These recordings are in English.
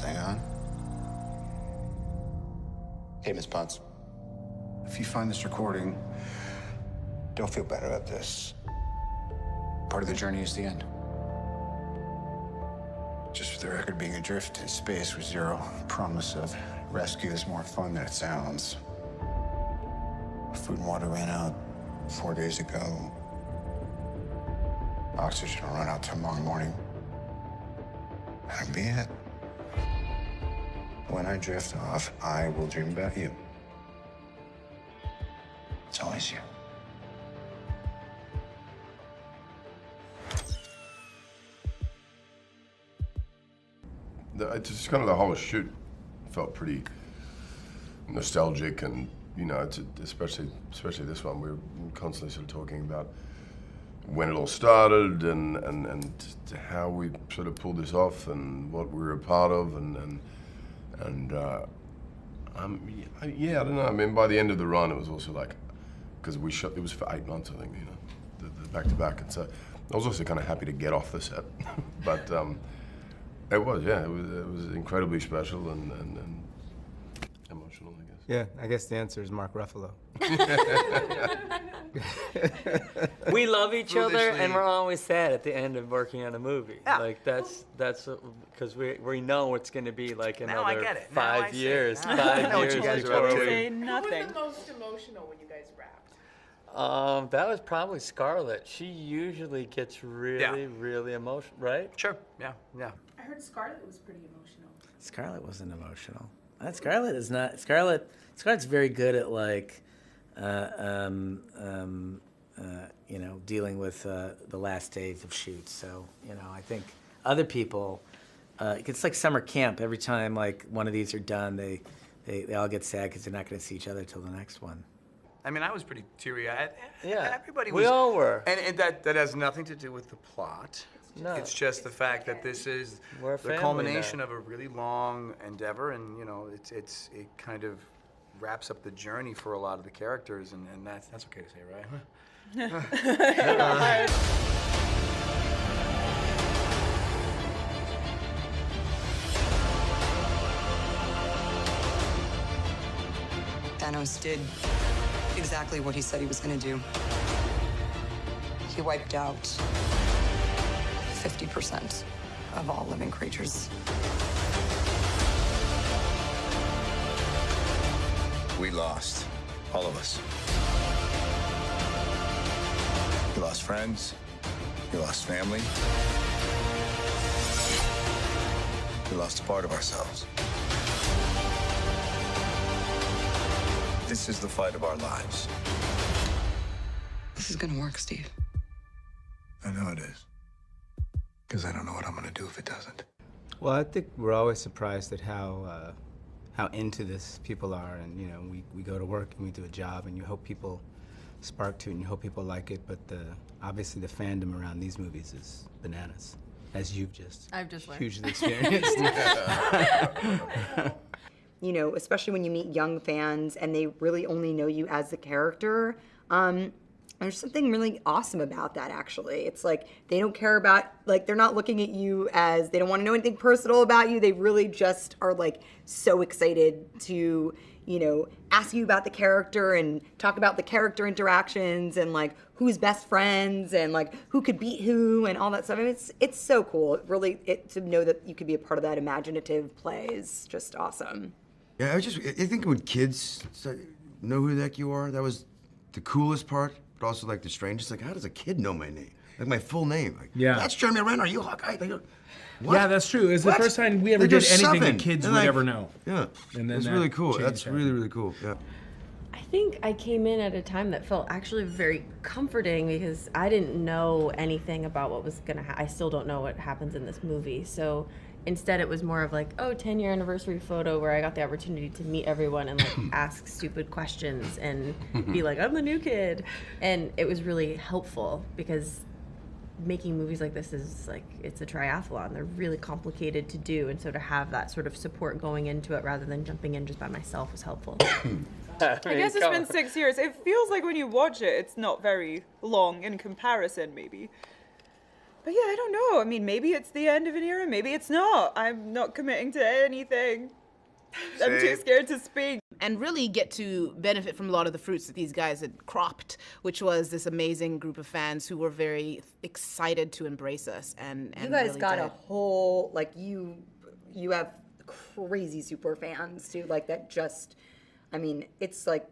Hang on. Hey, Miss Potts. If you find this recording, don't feel bad about this. Part of the journey is the end. Just for the record, being adrift in space with zero promise of rescue is more fun than it sounds. Food and water ran out 4 days ago. Oxygen will run out tomorrow morning. That'll be it. When I drift off, I will dream about you. It's always you. Just kind of the whole shoot felt pretty nostalgic, and you know, especially this one, we were constantly sort of talking about when it all started and how we sort of pulled this off and what we were a part of, yeah, I don't know. I mean, by the end of the run, it was also like, because we shot, it was for 8 months, I think, you know, the back to back, and so I was also kind of happy to get off the set, but it was, yeah, it was incredibly special and emotional, I guess. Yeah, I guess the answer is Mark Ruffalo. We love each other, and we're always sad at the end of working on a movie. Yeah. Like that's because we know it's going to be like Now I another get it. 5 years. Now I 5 know what years you guys are before up to. we- Say Who nothing. was the most emotional when you guys wrapped? That was probably Scarlett. She usually gets really emotional, right? Sure. Yeah. Yeah. I heard Scarlett was pretty emotional. Scarlett wasn't emotional. Scarlett is not. Scarlett's very good at like, you know, dealing with the last days of shoots. So you know, I think other people, it's like summer camp. Every time like one of these are done, they all get sad because they're not going to see each other till the next one. I mean, I was pretty teary-eyed. Yeah. Everybody We was. all were. And that has nothing to do with the plot. No. It's just the fact that this is We're a the family culmination now. of a really long endeavor, and you know, it kind of wraps up the journey for a lot of the characters, and that's okay to say, right? Thanos did exactly what he said he was going to do. He wiped out 50% of all living creatures. We lost, all of us. We lost friends. We lost family. We lost a part of ourselves. This is the fight of our lives. This is going to work, Steve. I know it is. Because I don't know what I'm going to do if it doesn't. Well, I think we're always surprised at how into this people are, and you know, we go to work and we do a job, and you hope people spark to it, and you hope people like it, but obviously the fandom around these movies is bananas, as I've just learned. Hugely experienced. You know, especially when you meet young fans and they really only know you as the character. There's something really awesome about that, actually. It's like they don't care about, like, they're not looking at you as, they don't want to know anything personal about you. They really just are, like, so excited to, you know, ask you about the character and talk about the character interactions and, like, who's best friends and, like, who could beat who and all that stuff. I mean, it's so cool. To know that you could be a part of that imaginative play is just awesome. Yeah, I think when kids know who the heck you are, that was the coolest part. But also like the strangest, like how does a kid know my name? Like my full name. Like, yeah. That's Jeremy Renner, are you Hawkeye? What? Yeah, that's true. It's the first time we ever did anything that kids would ever know. Yeah, and then it's really cool. That's really cool, yeah. I think I came in at a time that felt actually very comforting because I didn't know anything about what was gonna happen. I still don't know what happens in this movie. So instead it was more of like, 10-year anniversary photo where I got the opportunity to meet everyone and like ask stupid questions and be like, I'm the new kid. And it was really helpful because making movies like this is like, it's a triathlon. They're really complicated to do. And so to have that sort of support going into it rather than jumping in just by myself was helpful. I guess it's been 6 years. It feels like when you watch it, it's not very long in comparison, maybe. But yeah, I don't know. I mean, maybe it's the end of an era, maybe it's not. I'm not committing to anything. I'm too scared to speak. And really get to benefit from a lot of the fruits that these guys had cropped, which was this amazing group of fans who were very excited to embrace us. And you guys really got did. a whole, like, you have crazy super fans too, like that just, I mean, it's like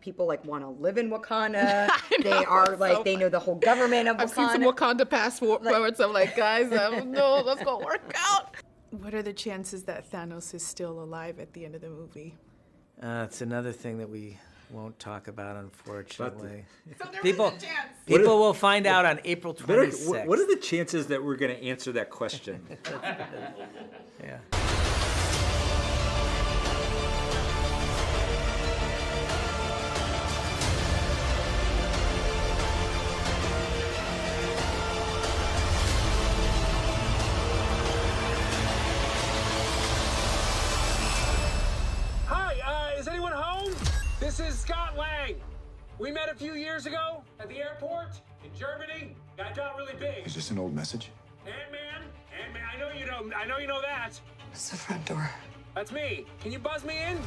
people like want to live in Wakanda. They are like, they know the whole government of Wakanda. I've seen some Wakanda passports. I'm like, guys, no, let's go work out. What are the chances that Thanos is still alive at the end of the movie? It's another thing that we won't talk about, unfortunately. So there People was a chance. will find out on April 26th. What are the chances that we're going to answer that question? Yeah. Is anyone home? This is Scott Lang. We met a few years ago at the airport in Germany. I got really big. Is this an old message? Ant-Man, I know you know that. It's the front door. That's me. Can you buzz me in?